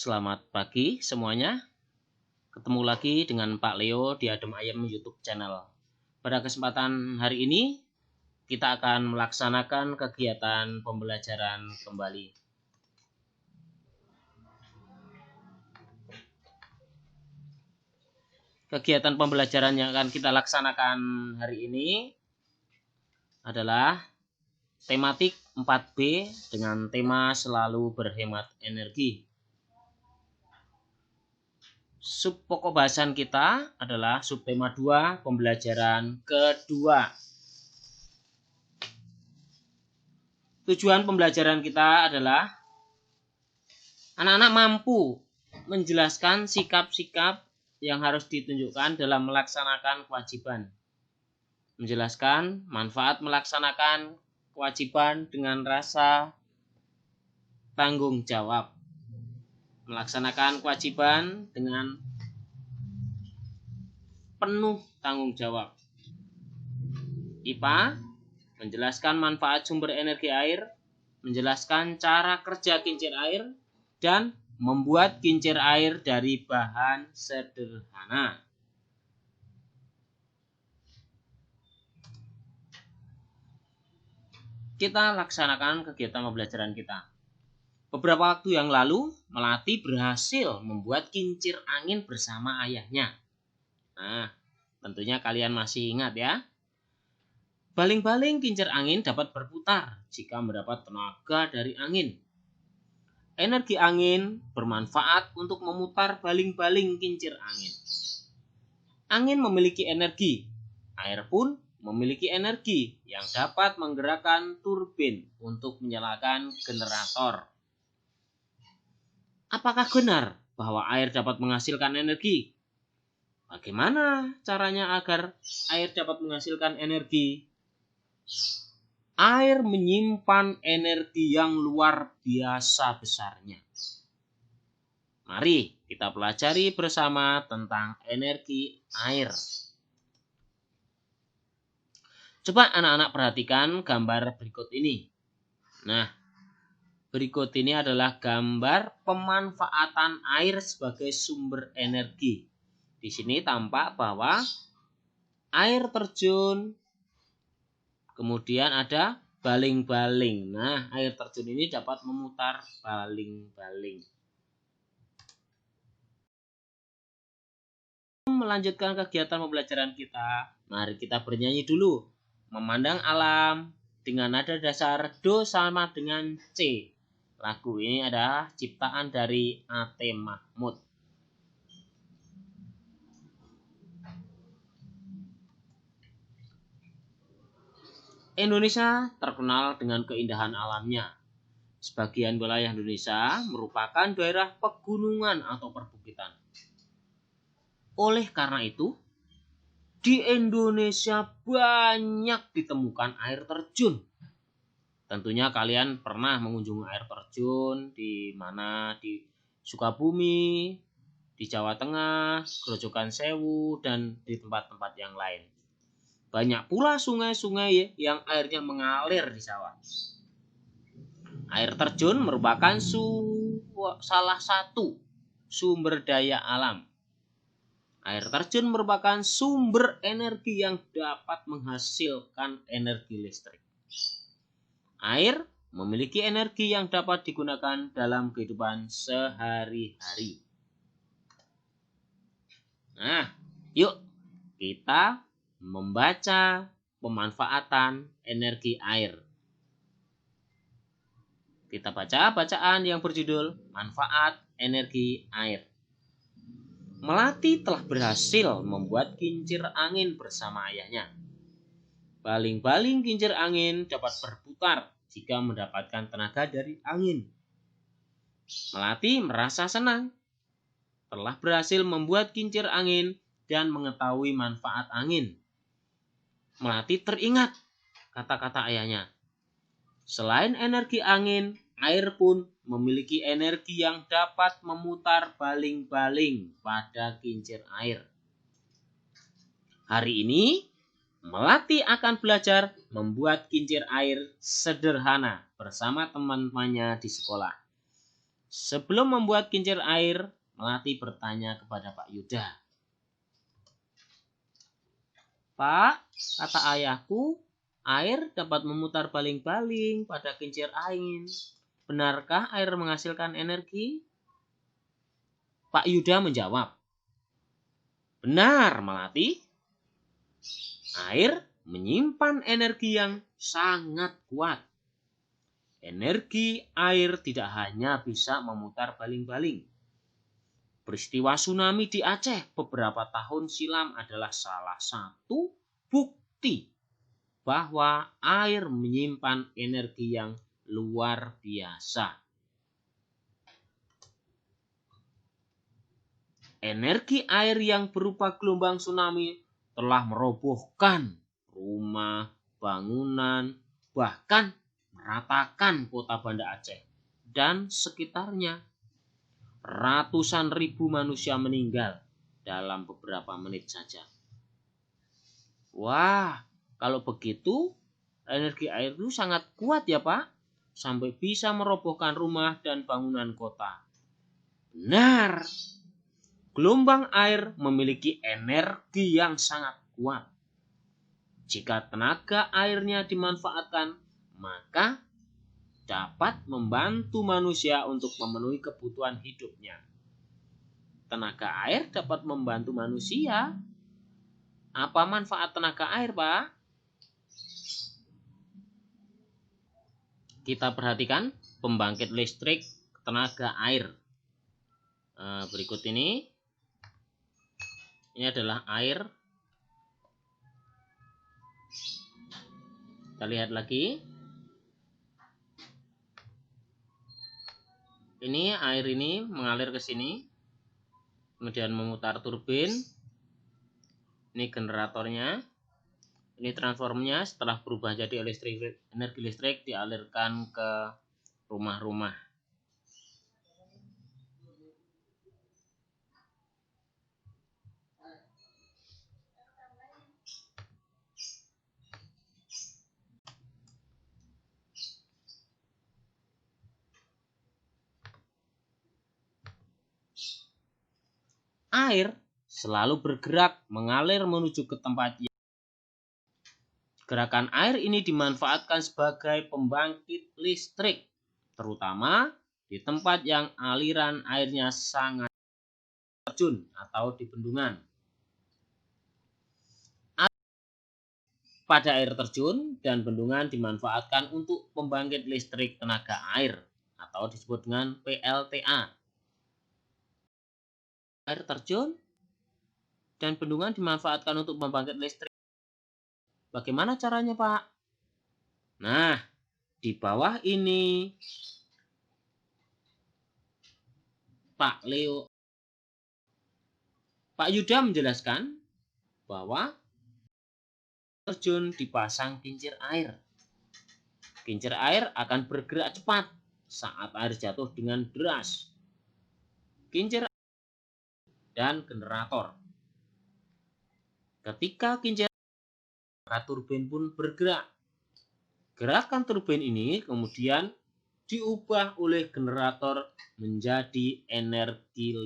Selamat pagi semuanya. Ketemu lagi dengan Pak Leo di Adem Ayem YouTube channel. Pada kesempatan hari ini kita akan melaksanakan kegiatan pembelajaran kembali. Kegiatan pembelajaran yang akan kita laksanakan hari ini adalah tematik 4B dengan tema selalu berhemat energi. Subpokok bahasan kita adalah subtema 2 pembelajaran kedua. Tujuan pembelajaran kita adalah anak-anak mampu menjelaskan sikap-sikap yang harus ditunjukkan dalam melaksanakan kewajiban. Menjelaskan manfaat melaksanakan kewajiban dengan rasa tanggung jawab. Melaksanakan kewajiban dengan penuh tanggung jawab. IPA menjelaskan manfaat sumber energi air, menjelaskan cara kerja kincir air, dan membuat kincir air dari bahan sederhana. Kita laksanakan kegiatan pembelajaran kita. Beberapa waktu yang lalu, Melati berhasil membuat kincir angin bersama ayahnya. Nah, tentunya kalian masih ingat ya. Baling-baling kincir angin dapat berputar jika mendapat tenaga dari angin. Energi angin bermanfaat untuk memutar baling-baling kincir angin. Angin memiliki energi, air pun memiliki energi yang dapat menggerakkan turbin untuk menyalakan generator. Apakah benar bahwa air dapat menghasilkan energi? Bagaimana caranya agar air dapat menghasilkan energi? Air menyimpan energi yang luar biasa besarnya. Mari kita pelajari bersama tentang energi air. Coba anak-anak perhatikan gambar berikut ini. Nah, berikut ini adalah gambar pemanfaatan air sebagai sumber energi. Di sini tampak bahwa air terjun, kemudian ada baling-baling. Nah, air terjun ini dapat memutar baling-baling. Melanjutkan kegiatan pembelajaran kita, mari kita bernyanyi dulu. Memandang alam dengan nada dasar Do sama dengan C. Lagu ini adalah ciptaan dari A.T. Mahmud. Indonesia terkenal dengan keindahan alamnya. Sebagian wilayah Indonesia merupakan daerah pegunungan atau perbukitan. Oleh karena itu, di Indonesia banyak ditemukan air terjun. Tentunya kalian pernah mengunjungi air terjun di mana? Di Sukabumi, di Jawa Tengah, Grojogan Sewu, dan di tempat-tempat yang lain. Banyak pula sungai-sungai yang airnya mengalir di sawah. Air terjun merupakan salah satu sumber daya alam. Air terjun merupakan sumber energi yang dapat menghasilkan energi listrik. Air memiliki energi yang dapat digunakan dalam kehidupan sehari-hari. Nah, yuk kita membaca pemanfaatan energi air. Kita baca bacaan yang berjudul Manfaat Energi Air. Melati telah berhasil membuat kincir angin bersama ayahnya. Baling-baling kincir angin dapat berputar jika mendapatkan tenaga dari angin. Melati merasa senang telah berhasil membuat kincir angin dan mengetahui manfaat angin. Melati teringat kata-kata ayahnya. Selain energi angin, air pun memiliki energi yang dapat memutar baling-baling pada kincir air. Hari ini, Melati akan belajar membuat kincir air sederhana bersama teman-temannya di sekolah. Sebelum membuat kincir air, Melati bertanya kepada Pak Yuda. Pak, kata ayahku, air dapat memutar baling-baling pada kincir angin. Benarkah air menghasilkan energi? Pak Yuda menjawab, benar, Melati. Air menyimpan energi yang sangat kuat. Energi air tidak hanya bisa memutar baling-baling. Peristiwa tsunami di Aceh beberapa tahun silam adalah salah satu bukti bahwa air menyimpan energi yang luar biasa. Energi air yang berupa gelombang tsunami telah merobohkan rumah, bangunan, bahkan meratakan kota Banda Aceh dan sekitarnya. Ratusan ribu manusia meninggal dalam beberapa menit saja. Wah, kalau begitu energi air itu sangat kuat ya Pak, sampai bisa merobohkan rumah dan bangunan kota. Benar. Gelombang air memiliki energi yang sangat kuat. Jika tenaga airnya dimanfaatkan, maka dapat membantu manusia untuk memenuhi kebutuhan hidupnya. Tenaga air dapat membantu manusia. Apa manfaat tenaga air, Pak? Kita perhatikan pembangkit listrik tenaga air. Berikut ini. Ini adalah air. Kita lihat lagi. Ini air ini mengalir ke sini. Kemudian memutar turbin. Ini generatornya. Ini transformernya setelah berubah jadi energi listrik dialirkan ke rumah-rumah. Air selalu bergerak mengalir menuju ke tempat yang. Gerakan air ini dimanfaatkan sebagai pembangkit listrik, terutama di tempat yang aliran airnya sangat terjun atau di bendungan. Pada air terjun dan bendungan dimanfaatkan untuk pembangkit listrik tenaga air atau disebut dengan PLTA. Air terjun dan bendungan dimanfaatkan untuk pembangkit listrik. Bagaimana caranya, Pak? Nah, di bawah ini Pak Yuda menjelaskan bahwa terjun dipasang kincir air. Kincir air akan bergerak cepat saat air jatuh dengan deras. Kincir dan generator. Ketika kincir, maka turbin pun bergerak. Gerakan turbin ini kemudian diubah oleh generator menjadi energi.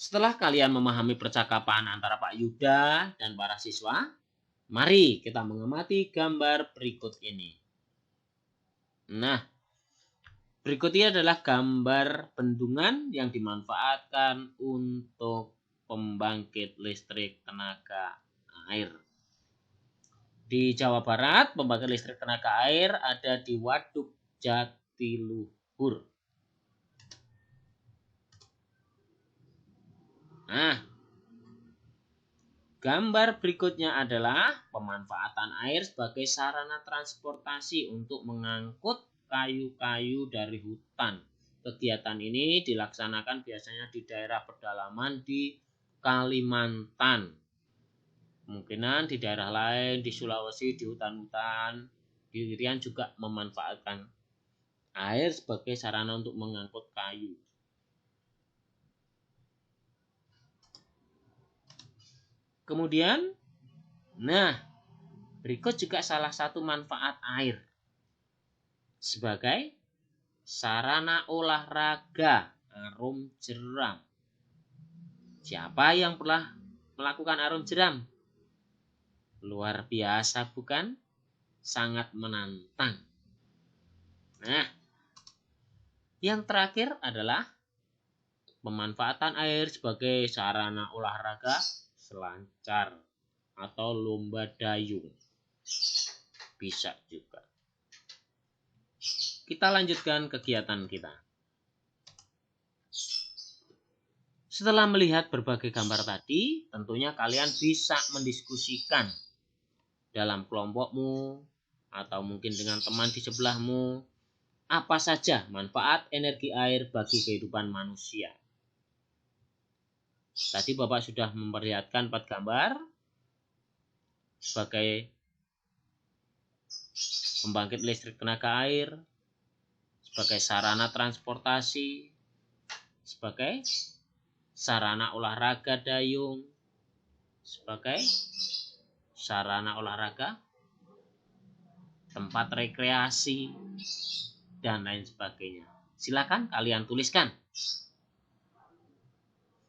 Setelah kalian memahami percakapan antara Pak Yuda dan para siswa, mari kita mengamati gambar berikut ini. Nah, berikut ini adalah gambar bendungan yang dimanfaatkan untuk pembangkit listrik tenaga air. Di Jawa Barat, pembangkit listrik tenaga air ada di Waduk Jatiluhur. Nah, gambar berikutnya adalah pemanfaatan air sebagai sarana transportasi untuk mengangkut kayu-kayu dari hutan. Kegiatan ini dilaksanakan biasanya di daerah pedalaman di Kalimantan. Kemungkinan di daerah lain, di Sulawesi, di hutan-hutan, di Irian juga memanfaatkan air sebagai sarana untuk mengangkut kayu. Kemudian, berikut juga salah satu manfaat air. sebagai sarana olahraga arum jeram. Siapa yang pernah melakukan arum jeram? Luar biasa bukan? Sangat menantang. Nah, yang terakhir adalah pemanfaatan air sebagai sarana olahraga selancar atau lomba dayung. Bisa juga. Kita lanjutkan kegiatan kita. Setelah melihat berbagai gambar tadi, tentunya kalian bisa mendiskusikan dalam kelompokmu atau mungkin dengan teman di sebelahmu apa saja manfaat energi air bagi kehidupan manusia. Tadi Bapak sudah memperlihatkan 4 gambar sebagai pembangkit listrik tenaga air, sebagai sarana transportasi, sebagai sarana olahraga dayung, sebagai sarana olahraga tempat rekreasi, dan lain sebagainya. Silakan kalian tuliskan.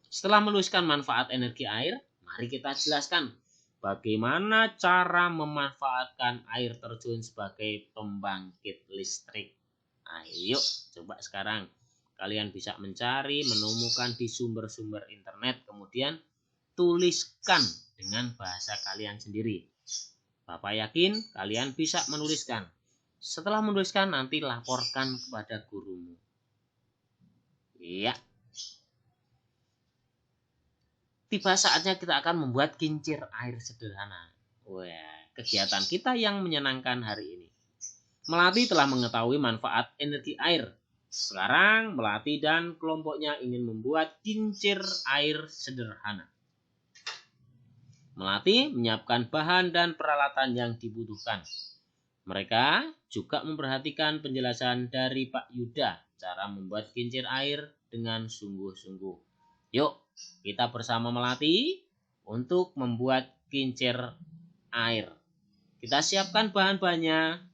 Setelah menuliskan manfaat energi air, mari kita jelaskan bagaimana cara memanfaatkan air terjun sebagai pembangkit listrik. Ayo, coba sekarang kalian bisa mencari, menemukan di sumber-sumber internet, kemudian tuliskan dengan bahasa kalian sendiri. Bapak yakin kalian bisa menuliskan. Setelah menuliskan, nanti laporkan kepada gurumu. Iya. Tiba saatnya kita akan membuat kincir air sederhana. Wah, kegiatan kita yang menyenangkan hari ini. Melati telah mengetahui manfaat energi air. Sekarang Melati dan kelompoknya ingin membuat kincir air sederhana. Melati menyiapkan bahan dan peralatan yang dibutuhkan. Mereka juga memperhatikan penjelasan dari Pak Yuda cara membuat kincir air dengan sungguh-sungguh. Yuk, kita bersama Melati untuk membuat kincir air. Kita siapkan bahan-bahannya.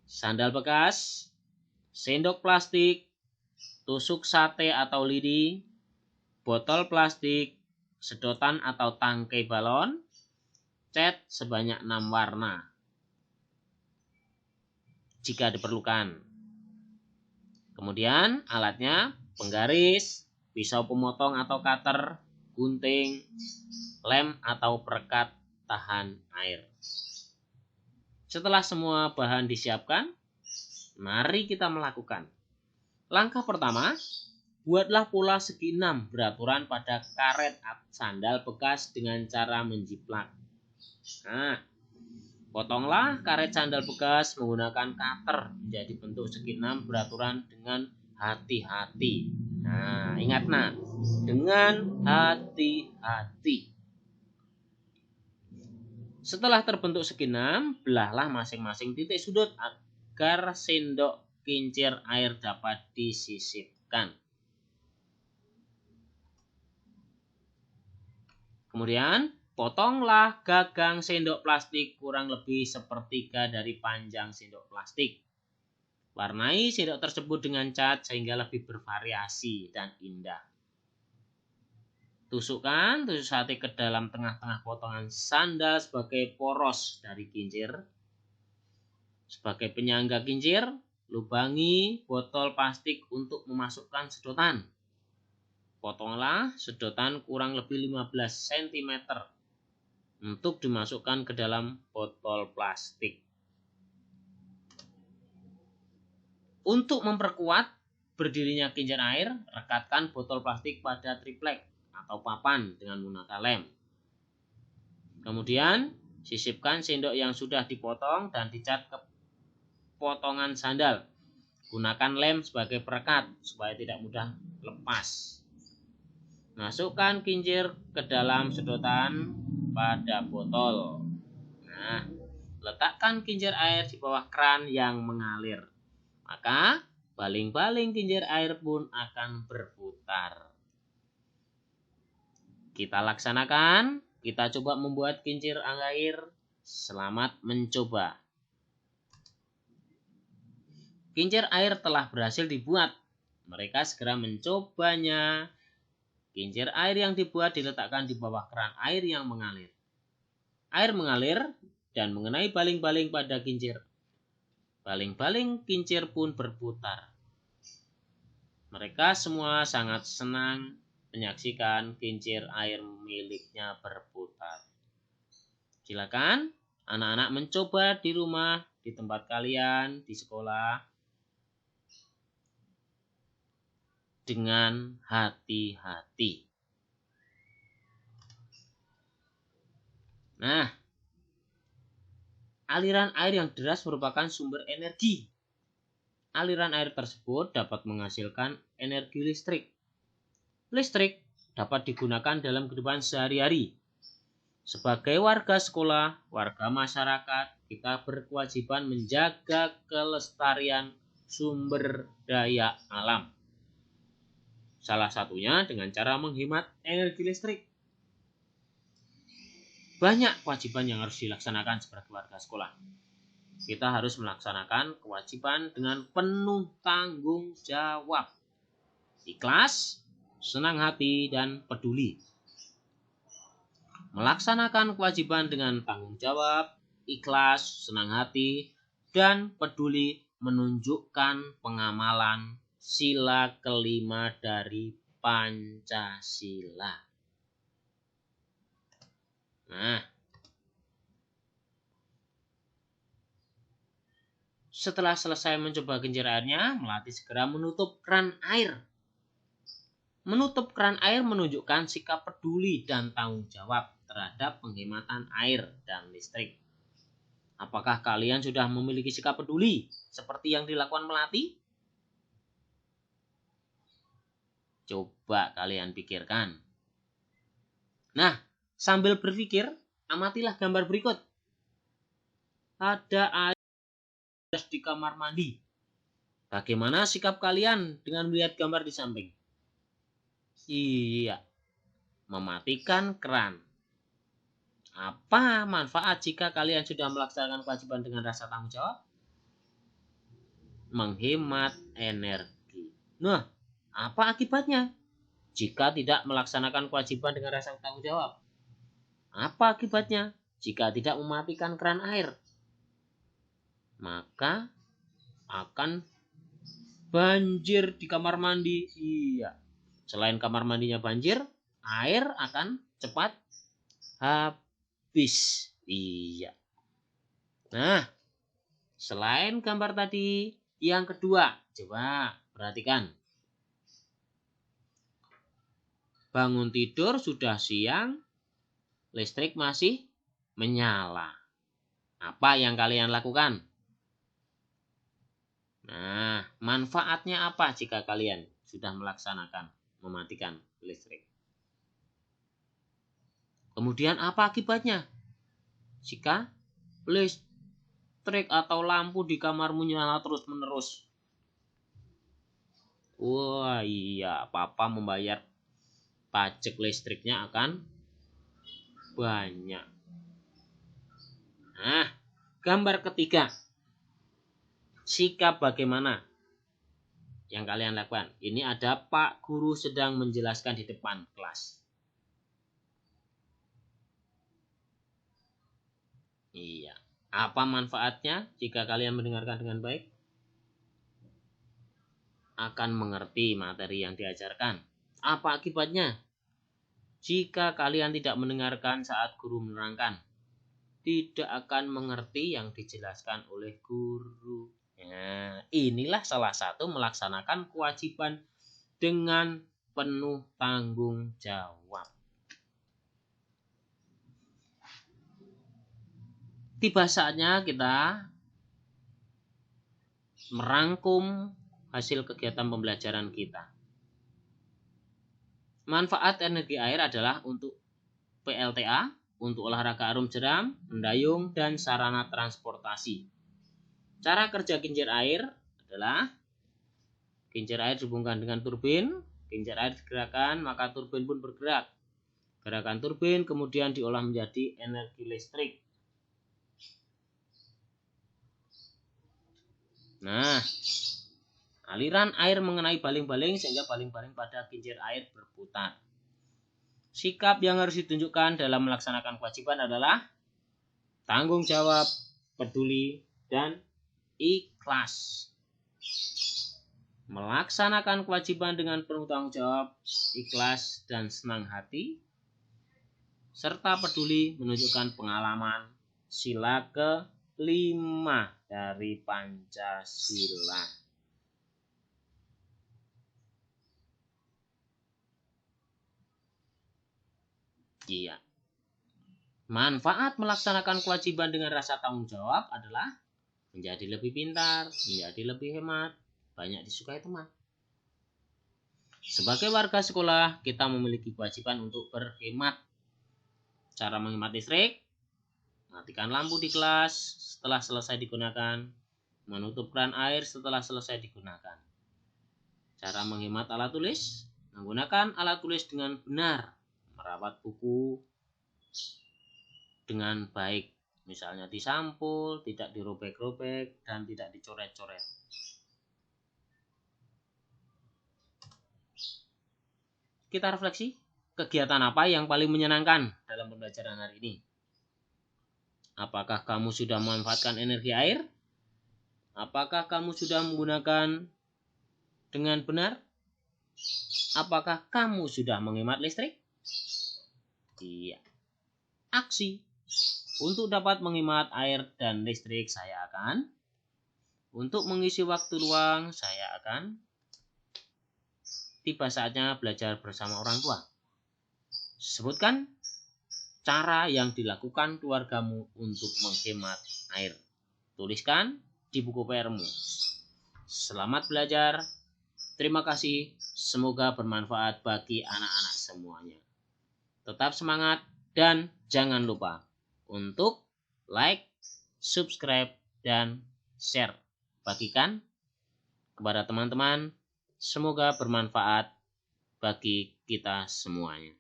Sandal bekas, sendok plastik, tusuk sate atau lidi, botol plastik, sedotan atau tangkai balon, cat sebanyak 6 warna jika diperlukan. Kemudian alatnya penggaris, pisau pemotong atau cutter, gunting, lem atau perekat tahan air. Setelah semua bahan disiapkan, mari kita melakukan. Langkah pertama, buatlah pola segi 6 beraturan pada karet sandal bekas dengan cara menjiplak. Nah, potonglah karet sandal bekas menggunakan cutter menjadi bentuk segi 6 beraturan dengan hati-hati. Nah, ingat dengan hati-hati. Setelah terbentuk segi 6, belahlah masing-masing titik sudut agar sendok kincir air dapat disisipkan. Kemudian, potonglah gagang sendok plastik kurang lebih sepertiga dari panjang sendok plastik. Warnai sendok tersebut dengan cat sehingga lebih bervariasi dan indah. Tusukkan tusuk sate ke dalam tengah-tengah potongan sandal sebagai poros dari kincir. Sebagai penyangga kincir, lubangi botol plastik untuk memasukkan sedotan. Potonglah sedotan kurang lebih 15 cm untuk dimasukkan ke dalam botol plastik. Untuk memperkuat berdirinya kincir air, rekatkan botol plastik pada triplek atau papan dengan menggunakan lem. Kemudian, sisipkan sendok yang sudah dipotong dan dicat ke potongan sandal. Gunakan lem sebagai perekat supaya tidak mudah lepas. Masukkan kincir ke dalam sedotan pada botol. Nah, letakkan kincir air di bawah keran yang mengalir. Maka, baling-baling kincir air pun akan berputar. Kita laksanakan, kita coba membuat kincir air. Selamat mencoba. Kincir air telah berhasil dibuat. Mereka segera mencobanya. Kincir air yang dibuat diletakkan di bawah keran air yang mengalir. Air mengalir dan mengenai baling-baling pada kincir. Baling-baling kincir pun berputar. Mereka semua sangat senang menyaksikan kincir air miliknya berputar. Silakan anak-anak mencoba di rumah, di tempat kalian, di sekolah dengan hati-hati. Nah, aliran air yang deras merupakan sumber energi. Aliran air tersebut dapat menghasilkan energi listrik. Listrik dapat digunakan dalam kehidupan sehari-hari. Sebagai warga sekolah, warga masyarakat, kita berkewajiban menjaga kelestarian sumber daya alam. Salah satunya dengan cara menghemat energi listrik. Banyak kewajiban yang harus dilaksanakan sebagai warga sekolah. Kita harus melaksanakan kewajiban dengan penuh tanggung jawab, ikhlas, senang hati, dan peduli. Melaksanakan kewajiban dengan tanggung jawab, ikhlas, senang hati, dan peduli menunjukkan pengamalan sila kelima dari Pancasila. Nah, setelah selesai mencoba kincir airnya, Melati segera menutup keran air. Menutup keran air menunjukkan sikap peduli dan tanggung jawab terhadap penghematan air dan listrik. Apakah kalian sudah memiliki sikap peduli seperti yang dilakukan Melati? Coba kalian pikirkan. Nah, sambil berpikir, amatilah gambar berikut. Ada air di kamar mandi. Bagaimana sikap kalian dengan melihat gambar di samping? Iya, mematikan keran. Apa manfaat jika kalian sudah melaksanakan kewajiban dengan rasa tanggung jawab? Menghemat energi. Nah, apa akibatnya jika tidak melaksanakan kewajiban dengan rasa tanggung jawab? Apa akibatnya jika tidak mematikan keran air? Maka akan banjir di kamar mandi. Iya. Selain kamar mandinya banjir, air akan cepat habis. Iya. Nah, selain gambar tadi, yang kedua, coba perhatikan. Bangun tidur sudah siang, listrik masih menyala. Apa yang kalian lakukan? Nah, manfaatnya apa jika kalian sudah melaksanakan mematikan listrik? Kemudian apa akibatnya jika listrik atau lampu di kamarmu nyala terus-menerus? Wah iya, papa membayar pajak listriknya akan banyak. Nah, gambar ketiga. Sikap bagaimana yang kalian lakukan? Ini ada Pak Guru sedang menjelaskan di depan kelas. Iya. Apa manfaatnya jika kalian mendengarkan dengan baik? Akan mengerti materi yang diajarkan. Apa akibatnya jika kalian tidak mendengarkan saat guru menerangkan? Tidak akan mengerti yang dijelaskan oleh guru. Nah, inilah salah satu melaksanakan kewajiban dengan penuh tanggung jawab. Tiba saatnya kita merangkum hasil kegiatan pembelajaran kita. Manfaat energi air adalah untuk PLTA, untuk olahraga arum jeram, mendayung, dan sarana transportasi. Cara kerja kincir air adalah kincir air dihubungkan dengan turbin, kincir air digerakkan, maka turbin pun bergerak. Gerakan turbin kemudian diolah menjadi energi listrik. Nah, Aliran air mengenai baling-baling sehingga baling-baling pada kincir air berputar. Sikap yang harus ditunjukkan dalam melaksanakan kewajiban adalah tanggung jawab, peduli, dan ikhlas. Melaksanakan kewajiban dengan penuh tanggung jawab, ikhlas, dan senang hati, serta peduli menunjukkan pengalaman sila ke-5 dari Pancasila. Iya. Manfaat melaksanakan kewajiban dengan rasa tanggung jawab adalah menjadi lebih pintar, menjadi lebih hemat, banyak disukai teman. Sebagai warga sekolah, kita memiliki kewajiban untuk berhemat. Cara menghemat listrik: matikan lampu di kelas setelah selesai digunakan, menutup keran air setelah selesai digunakan. Cara menghemat alat tulis: menggunakan alat tulis dengan benar, merawat buku dengan baik, misalnya disampul, tidak dirobek-robek, dan tidak dicoret-coret. Kita refleksi, kegiatan apa yang paling menyenangkan dalam pembelajaran hari ini? Apakah kamu sudah memanfaatkan energi air? Apakah kamu sudah menggunakan dengan benar? Apakah kamu sudah menghemat listrik? Iya. Aksi. Untuk dapat menghemat air dan listrik, untuk mengisi waktu luang, tiba saatnya belajar bersama orang tua. Sebutkan cara yang dilakukan keluargamu untuk menghemat air. Tuliskan di buku PR-mu. Selamat belajar. Terima kasih. Semoga bermanfaat bagi anak-anak semuanya. Tetap semangat dan jangan lupa untuk like, subscribe, dan share. Bagikan kepada teman-teman. Semoga bermanfaat bagi kita semuanya.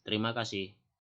Terima kasih.